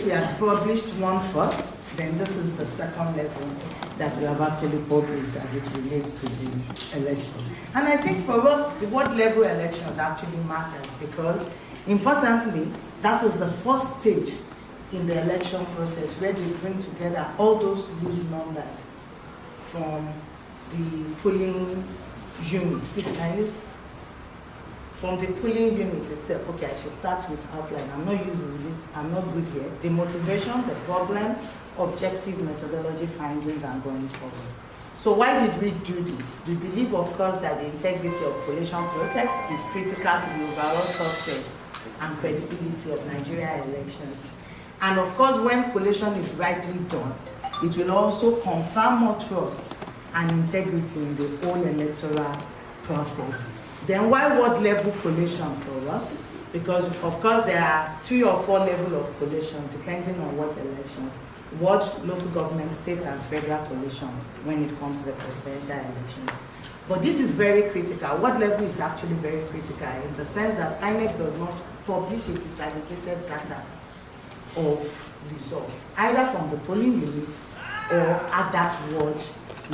we had published one first, then this is the second level that we have actually published as it relates to the elections. And I think for us, the what level elections actually matters because, importantly, that is the first stage in the election process where they bring together all those loose numbers from the polling unit. Please, can you from the polling unit itself? Okay, I should start with outline. I'm not using this, I'm not good here. The motivation, the problem, objective methodology findings, and going forward. So why did we do this? We believe, of course, that the integrity of collation process is critical to the overall success and credibility of Nigeria elections. And of course, when collation is rightly done, it will also confirm more trust and integrity in the whole electoral process. Then why what level collation for us? Because of course there are 3 or 4 levels of collation depending on what elections, what local government, state and federal collation when it comes to the presidential elections. But this is very critical. What level is actually very critical in the sense that INEC does not publish a disaggregated data of results, either from the polling unit or at that ward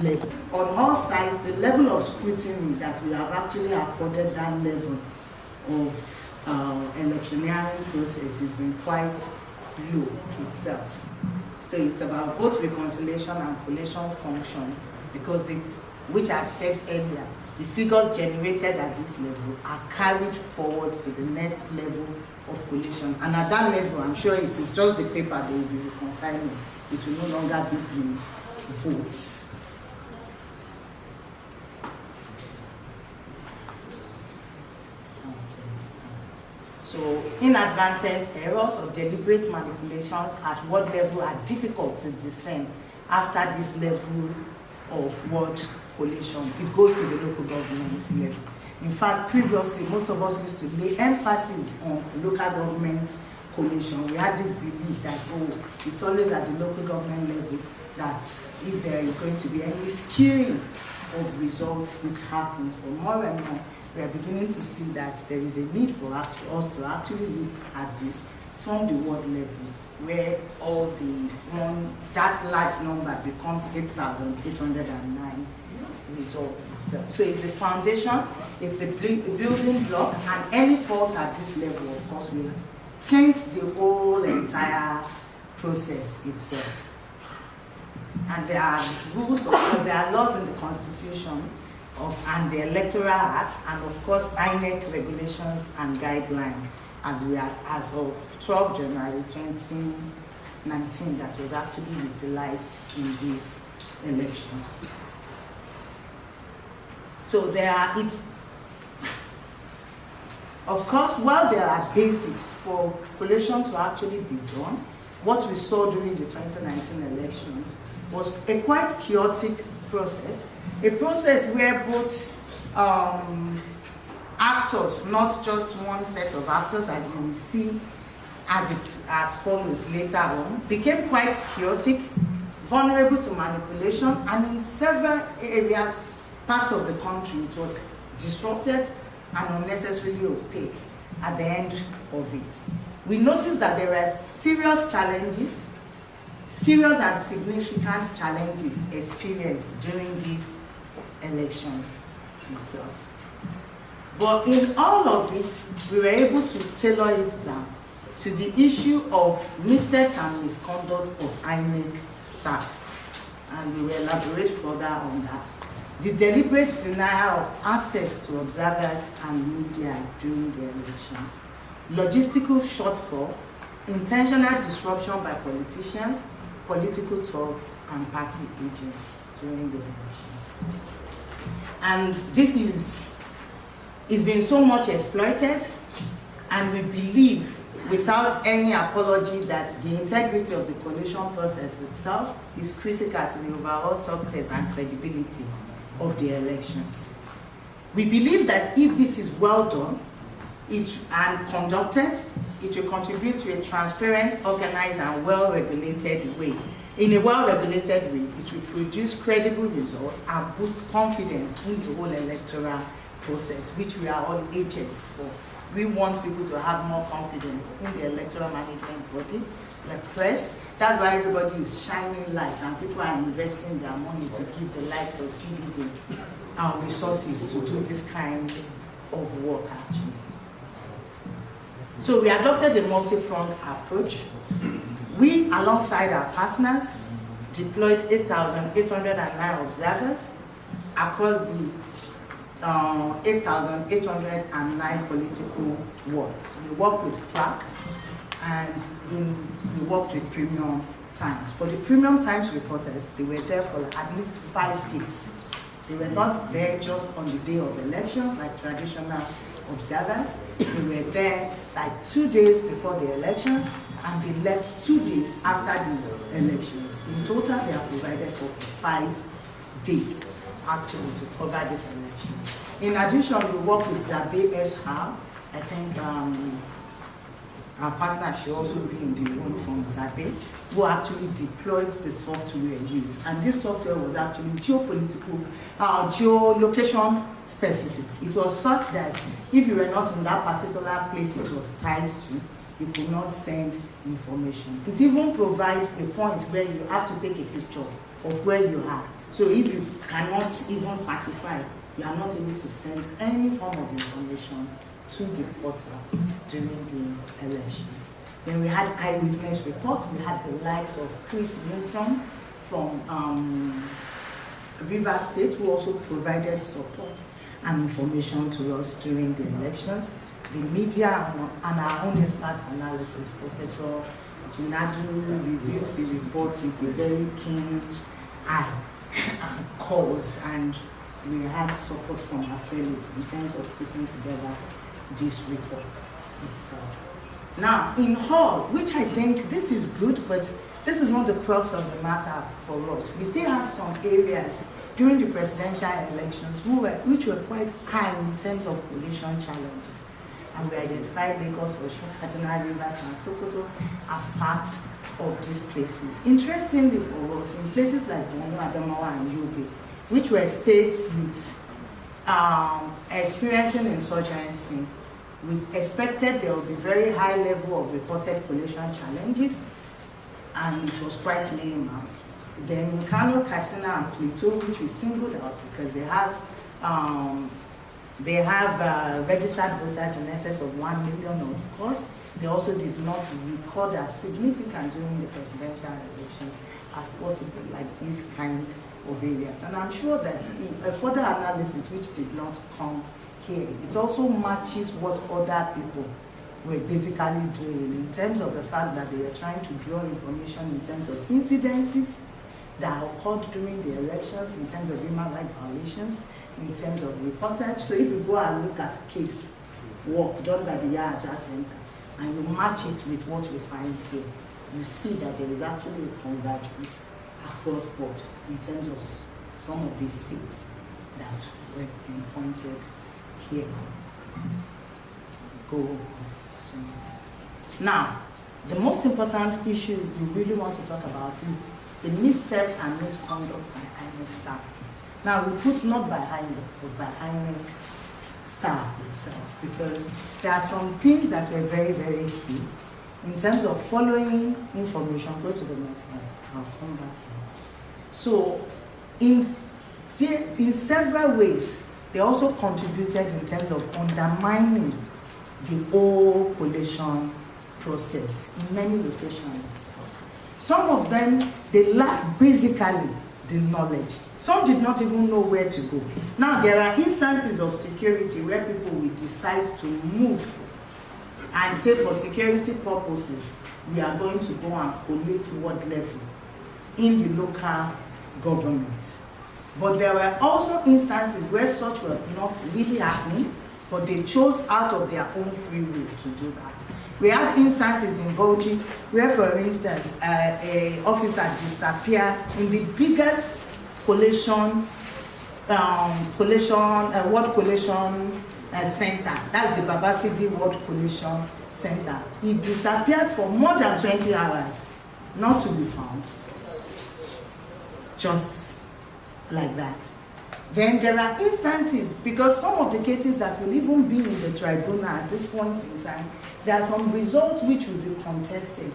level. On all sides, the level of scrutiny that we have actually afforded that level of electioneering process has been quite low itself. So it's about vote reconciliation and collation function because which I've said earlier, the figures generated at this level are carried forward to the next level of collation. And at that level, I'm sure it is just the paper they will be reconciling. It will no longer be the votes. So inadvertent errors or deliberate manipulations at what level are difficult to discern after this level of word collation. It goes to the local government level. In fact, previously, most of us used to lay emphasis on local government collation. We had this belief that, oh, it's always at the local government level that if there is going to be any skewing of results, it happens. But more and more, we are beginning to see that there is a need for us to actually look at this from the ward level, where all that large number becomes 8,809 results itself. So it's the foundation, it's the building block, and any fault at this level, of course, will taint the whole entire process itself. And there are rules, of course, there are laws in the Constitution and the Electoral Act, and of course INEC regulations and guidelines as of 12 January 2019 that was actually utilized in these elections. So of course, while there are basics for collation to actually be done, what we saw during the 2019 elections was a quite chaotic process, a process where both actors, not just one set of actors, as you will see as follows later on, became quite chaotic, vulnerable to manipulation, and in several areas, parts of the country, it was disrupted and unnecessarily opaque at the end of it. We noticed that there were serious challenges, serious and significant challenges experienced during these elections itself. But in all of it, we were able to tailor it down to the issue of mistakes and misconduct of INEC staff. And we will elaborate further on that. The deliberate denial of access to observers and media during the elections. Logistical shortfall, intentional disruption by politicians, political talks, and party agents during the elections. And this is been so much exploited, and we believe without any apology that the integrity of the collation process itself is critical to the overall success and credibility of the elections. We believe that if this is well done and conducted, it will contribute to a transparent, organized, and well-regulated way. In a well-regulated way, it will produce credible results and boost confidence in the whole electoral process, which we are all agents for. We want people to have more confidence in the electoral management body the press. That's why everybody is shining light and people are investing their money to give the likes of CDD resources to do this kind of work actually. So we adopted a multi-pronged approach. We, alongside our partners, deployed 8,809 observers across the 8,809 political wards. We worked with Clark and we worked with Premium Times. For the Premium Times reporters, they were there for at least 5 days. They were not there just on the day of elections like traditional observers. They were there like 2 days before the elections and they left 2 days after the elections. In total, they are provided for 5 days actually to cover these elections. In addition, we work with IDAYAT Hassan. I think our partner should also be in the room from Zabe, who actually deployed the software used. And this software was actually geopolitical, geolocation specific. It was such that if you were not in that particular place it was tied to, you could not send information. It even provides a point where you have to take a picture of where you are. So if you cannot even certify, you are not able to send any form of information to the portal during the elections. Then we had eyewitness reports. We had the likes of Chris Newsom from Rivers State, who also provided support and information to us during the elections. The media and our own expert analysis, Professor Chinadu reviews the report with a very keen eye and calls, and we had support from our fellows in terms of putting together this report itself. Now, in all, which I think this is good, but this is not the crux of the matter for us. We still had some areas during the presidential elections which were quite high in terms of coalition challenges. And we identified Lagos, Osun, Kaduna, Rivers, and Sokoto as part of these places. Interestingly for us, in places like Borno, Adamawa, and Yobe, which were states with experiencing insurgency, we expected there would be very high level of reported coalition challenges, and it was quite minimal. Then in Kano, Katsina, and Plateau, which we singled out because they have registered voters in excess of 1 million, of course. They also did not record as significant during the presidential elections as possible, like these kind of areas. And I'm sure that in a further analysis, which did not come here, it also matches what other people were basically doing in terms of the fact that they were trying to draw information in terms of incidences that occurred during the elections, in terms of human rights violations, in terms of reportage. So if you go and look at case work done by the IDAYAT Center and you match it with what we find here, you see that there is actually a convergence across board in terms of some of these states that were pointed here. Now, the most important issue we really want to talk about is the misstep and misconduct by INEC staff. Now, we put not by INEC, but by INEC staff itself, because there are some things that were very, very key in terms of following information. Go to the next slide. I'll come back here. So, in several ways, they also contributed in terms of undermining the whole coalition process in many locations. Some of them, they lack basically the knowledge. Some did not even know where to go. Now, there are instances of security where people will decide to move and say for security purposes, we are going to go and collate ward level in the local government. But there were also instances where such were not really happening, but they chose out of their own free will to do that. We had instances in Bauchi where, for instance, an officer disappeared in the biggest ward collation center. That's the Babasidi Ward Collation Center. He disappeared for more than 20 hours, not to be found. Just like that. Then there are instances, because some of the cases that will even be in the tribunal at this point in time, there are some results which will be contested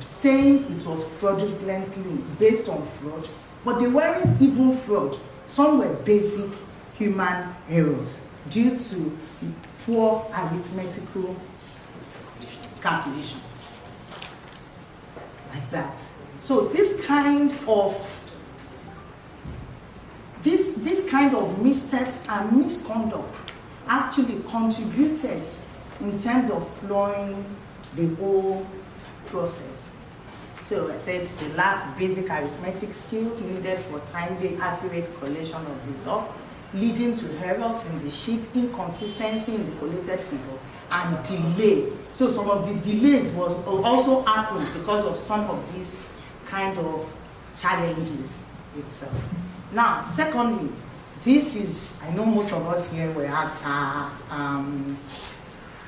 saying it was fraudulently based on fraud, but they weren't even fraud. Some were basic human errors due to poor arithmetical calculation, like that. So this kind of missteps and misconduct actually contributed in terms of flowing the whole process. So I said they lack basic arithmetic skills needed for timely, accurate collation of results, leading to errors in the sheet, inconsistency in the collated figure, and delay. So some of the delays was also happened because of some of these kind of challenges itself. Now, secondly, this is, I know most of us here were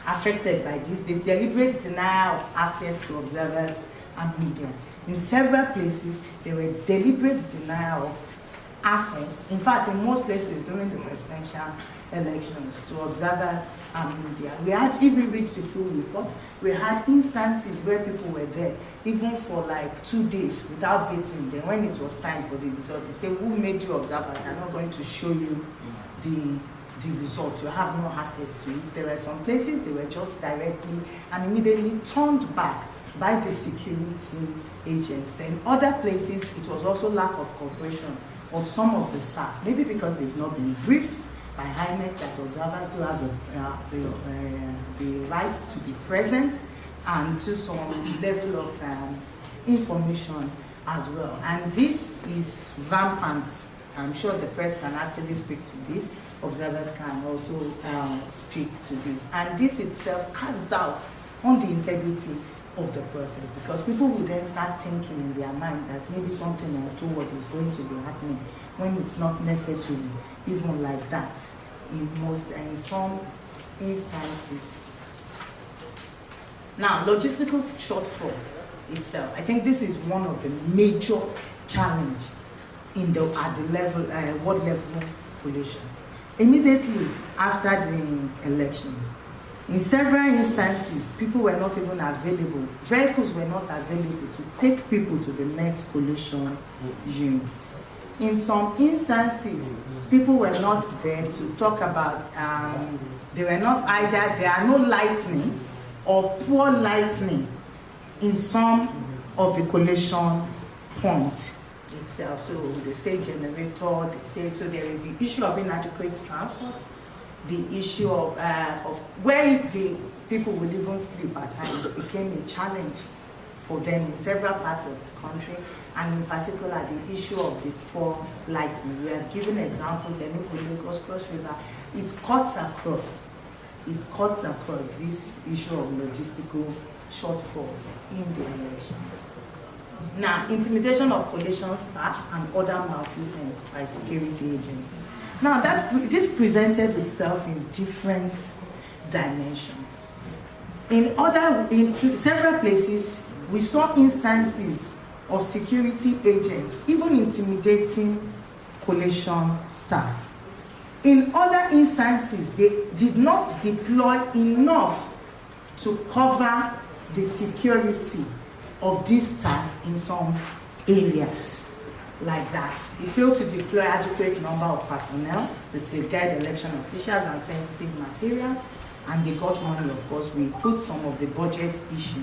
affected by this, the deliberate denial of access to observers and media. In several places, there were deliberate denial of access, in fact, in most places during the presidential elections, to observers and media. We had, if we read the full report, we had instances where people were there, even for like 2 days without getting them. When it was time for the result, they say, who made you observer? They're not going to show you the result. You have no access to it. There were some places they were just directly and immediately turned back by the security agents. Then other places, it was also lack of cooperation of some of the staff, maybe because they've not been briefed by INEC that observers do have the right to be present and to some level of information as well. And this is rampant. I'm sure the press can actually speak to this. Observers can also speak to this. And this itself casts doubt on the integrity of the process, because people will then start thinking in their mind that maybe something untoward is going to be happening when it's not necessarily even like that in some instances. Now, logistical shortfall itself, I think this is one of the major challenge at the level, world level collation. Immediately after the elections, in several instances, people were not even available. Vehicles were not available to take people to the next collation unit. In some instances, people were not there to talk about, they were not either, there are no lightning or poor lightning in some of the collation points itself. So they say generator, they say, so there is the issue of inadequate transport, the issue of where the people would even sleep at times became a challenge for them in several parts of the country, and in particular the issue of the poor lighting. We have given examples, Enugu, Lagos, Cross River. It cuts across this issue of logistical shortfall in the elections. Now, intimidation of collation staff and other malfeasance by security agents. Now, this presented itself in different dimensions. In several places, we saw instances of security agents even intimidating collation staff. In other instances, they did not deploy enough to cover the security of these staff in some areas like that. They failed to deploy adequate number of personnel to safeguard election officials and sensitive materials, and they got money, of course. We put some of the budget issue.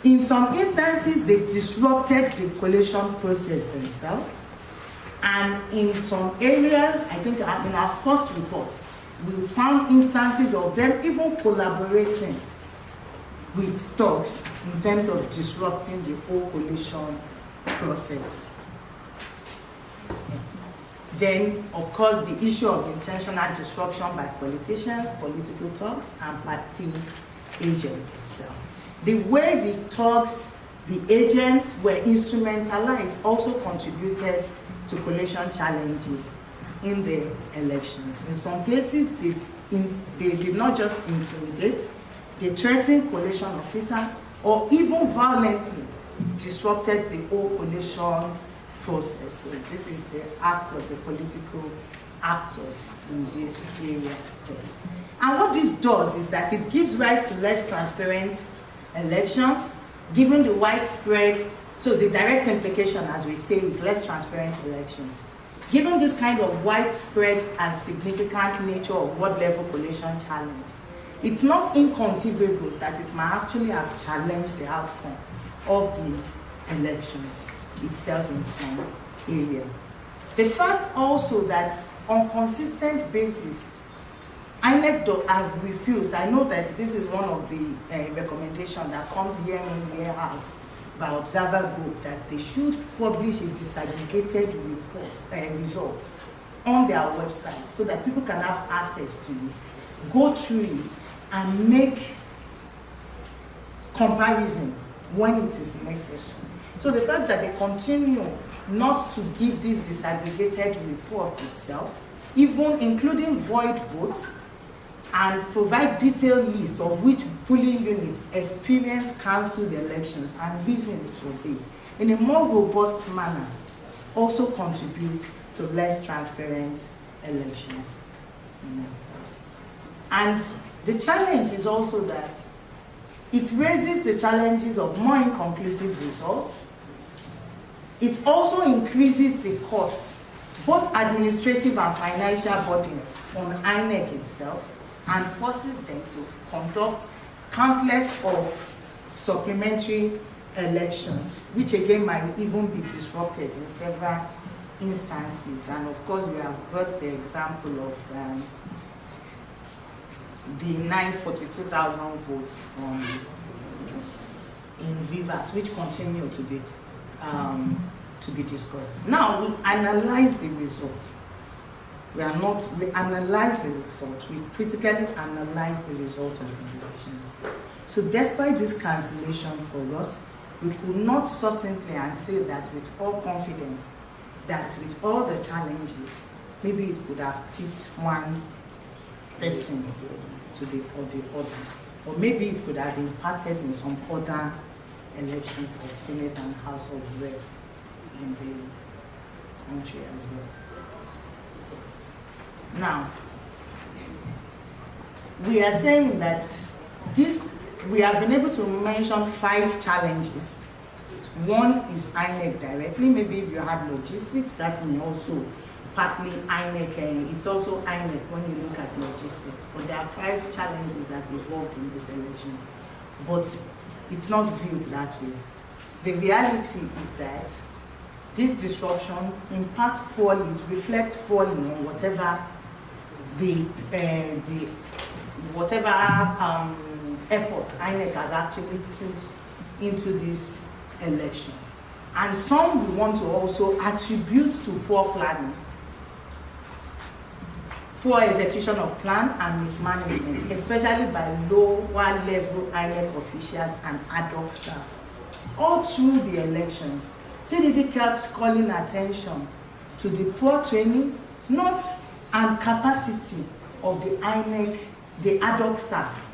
In some instances, they disrupted the collation process themselves, and in some areas, I think in our first report, we found instances of them even collaborating with thugs in terms of disrupting the whole collation process. Then, of course, the issue of intentional disruption by politicians, political thugs, and party agents itself. The way the thugs, the agents were instrumentalized also contributed to collation challenges in the elections. In some places, they did not just intimidate, they threatened collation officer or even violently disrupted the whole collation process. So this is the act of the political actors in this area. And what this does is that it gives rise to less transparent elections, given the widespread, so the direct implication, as we say, is less transparent elections. Given this kind of widespread and significant nature of ward level collation challenge, it's not inconceivable that it might actually have challenged the outcome of the elections itself in some area. The fact also that on consistent basis, INEC have refused. I know that this is one of the recommendations that comes year in, year out by observer group, that they should publish a disaggregated report, results on their website so that people can have access to it, go through it, and make comparison when it is necessary. So the fact that they continue not to give this disaggregated report itself, even including void votes, and provide detailed list of which polling units experienced cancelled elections and reasons for this in a more robust manner, also contribute to less transparent elections. And the challenge is also that it raises the challenges of more inconclusive results. It also increases the costs, both administrative and financial burden on INEC itself, and forces them to conduct countless of supplementary elections, which again might even be disrupted in several instances. And of course, we have brought the example of the 942,000 votes in Rivers, which continue to be discussed. Now, we analyze the result. We analyze the result. We critically analyze the result of the elections. So despite this cancellation for us, we could not succinctly and say that with all confidence that with all the challenges, maybe it could have tipped one person to the other. Or maybe it could have impacted in some other elections like Senate and House of Rep in the country as well. Now, we are saying that we have been able to mention 5 challenges. One is INEC directly. Maybe if you have logistics, that may also partly INEC, and it's also INEC when you look at logistics. But there are 5 challenges that involved in these elections. But it's not viewed that way. The reality is that this disruption impacts poorly, it reflects poorly on whatever effort INEC has actually put into this election. And some we want to also attribute to poor planning, poor execution of plan and mismanagement, especially by lower level INEC officials and ad hoc staff. All through the elections, CDD kept calling attention to the poor training, and capacity of the INEC, the ad hoc staff.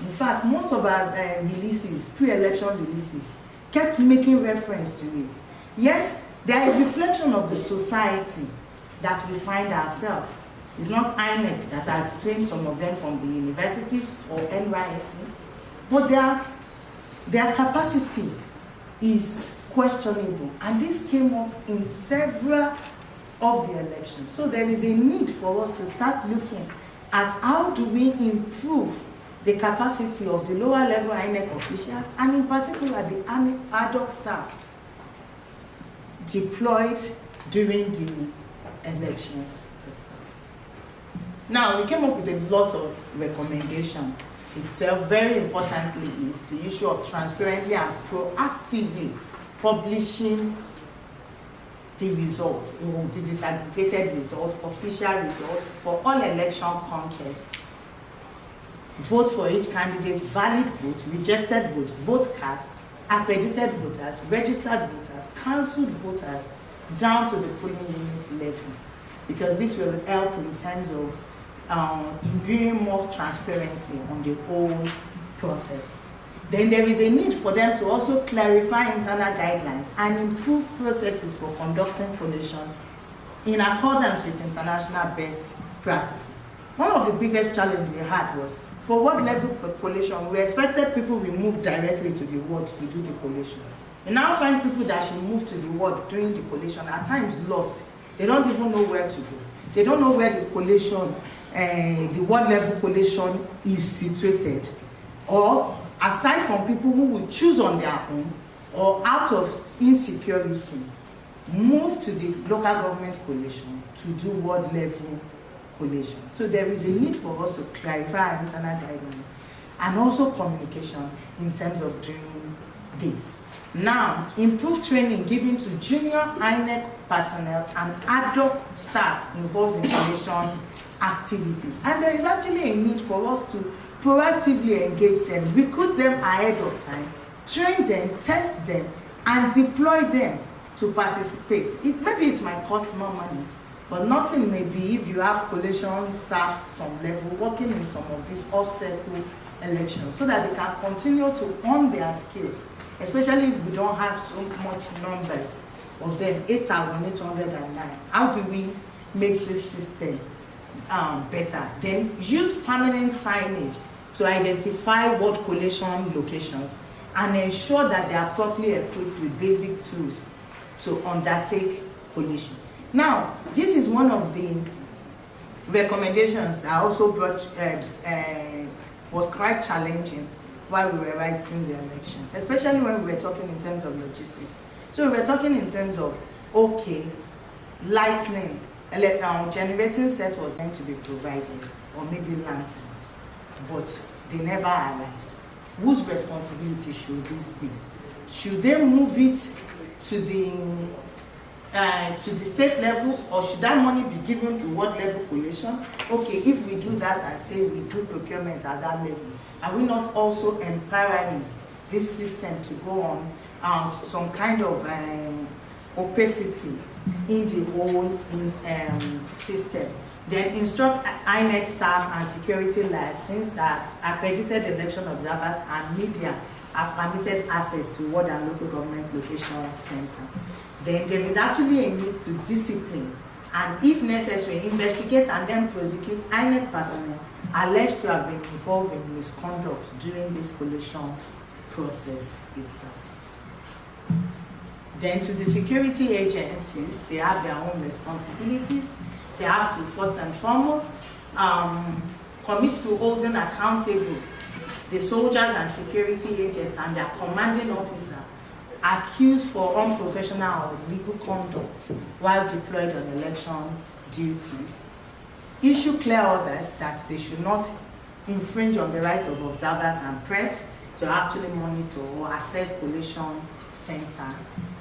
In fact, most of our releases, pre-election releases, kept making reference to it. Yes, they are a reflection of the society that we find ourselves. It's not INEC that has trained some of them from the universities or NYSC, but their capacity is questionable. And this came up in several of the elections. So there is a need for us to start looking at how do we improve the capacity of the lower level INEC officials, and in particular the ad hoc staff deployed during the elections itself. Now, we came up with a lot of recommendations itself. Very importantly is the issue of transparently and proactively publishing the results, the disaggregated results, official results for all election contests. Vote for each candidate, valid vote, rejected vote, vote cast, accredited voters, registered voters, cancelled voters, down to the polling unit level, because this will help in terms of imbuing more transparency on the whole process. Then there is a need for them to also clarify internal guidelines and improve processes for conducting collation in accordance with international best practices. One of the biggest challenges we had was for ward level collation, we expected people will move directly to the ward to do the collation. You now find people that should move to the ward during the collation, at times lost. They don't even know where to go. They don't know where the collation, the ward level collation is situated. Or aside from people who will choose on their own or out of insecurity, move to the local government collation to do ward level collation. So there is a need for us to clarify our internal guidelines and also communication in terms of doing this. Now, improve training given to junior INEC personnel and adult staff involved in collation activities. And there is actually a need for us to proactively engage them, recruit them ahead of time, train them, test them, and deploy them to participate. Maybe it might cost more money, but nothing may be if you have collation staff some level working in some of these off-circle elections so that they can continue to hone their skills, especially if we don't have so much numbers of them, 8,809. How do we make this system better? Then use permanent signage to identify ward collation locations and ensure that they are properly equipped with basic tools to undertake collation. Now, this is one of the recommendations that also was quite challenging while we were writing the elections, especially when we were talking in terms of logistics. So we were talking in terms of, okay, lightning, generating set was meant to be provided, or maybe lanterns, but they never arrived. Whose responsibility should this be? Should they move it to the state level, or should that money be given to ward level collation? Okay, if we do that and say we do procurement at that level, are we not also empowering this system to go on some kind of opacity in the whole system? Then instruct INEC staff and security license that accredited election observers and media are permitted access to ward and local government location center. Then there is actually a need to discipline and, if necessary, investigate and then prosecute INEC personnel alleged to have been involved in misconduct during this collation process itself. Then to the security agencies, they have their own responsibilities. They have to first and foremost commit to holding accountable the soldiers and security agents and their commanding officer accused for unprofessional or illegal conduct while deployed on election duties. Issue clear orders that they should not infringe on the right of observers and press to actually monitor or assess collation center.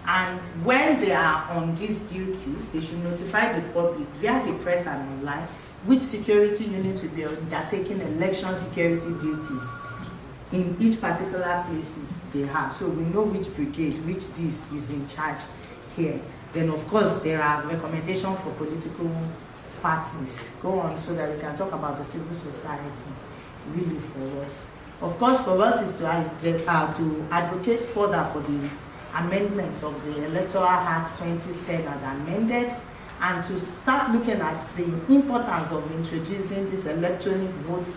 And when they are on these duties, they should notify the public via the press and online which security unit will be undertaking election security duties in each particular places they have. So we know which brigade, which this is in charge here. Then of course there are recommendations for political parties. Go on so that we can talk about the civil society really for us. Of course for us is to advocate further for the amendment of the Electoral Act 2010 as amended, and to start looking at the importance of introducing this electronic vote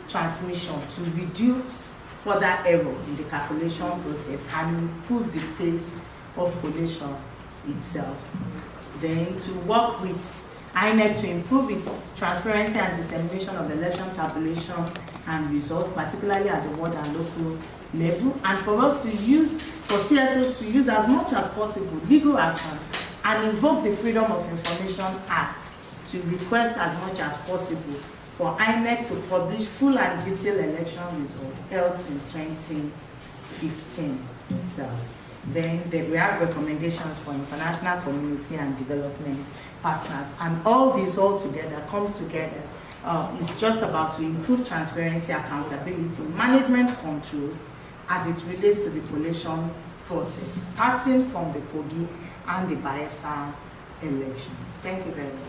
transmission to reduce further error in the calculation process and improve the pace of collation itself. Then to work with INEC to improve its transparency and dissemination of election tabulation and results, particularly at the ward and local level, and for us to use, for CSOs to use as much as possible legal action and invoke the Freedom of Information Act to request as much as possible for INEC to publish full and detailed election results held since 2015 itself. Then we have recommendations for international community and development partners, and all this all together comes together is just about to improve transparency, accountability, management controls as it relates to the collation process, starting from the Kogi and the Bayelsa elections. Thank you very much.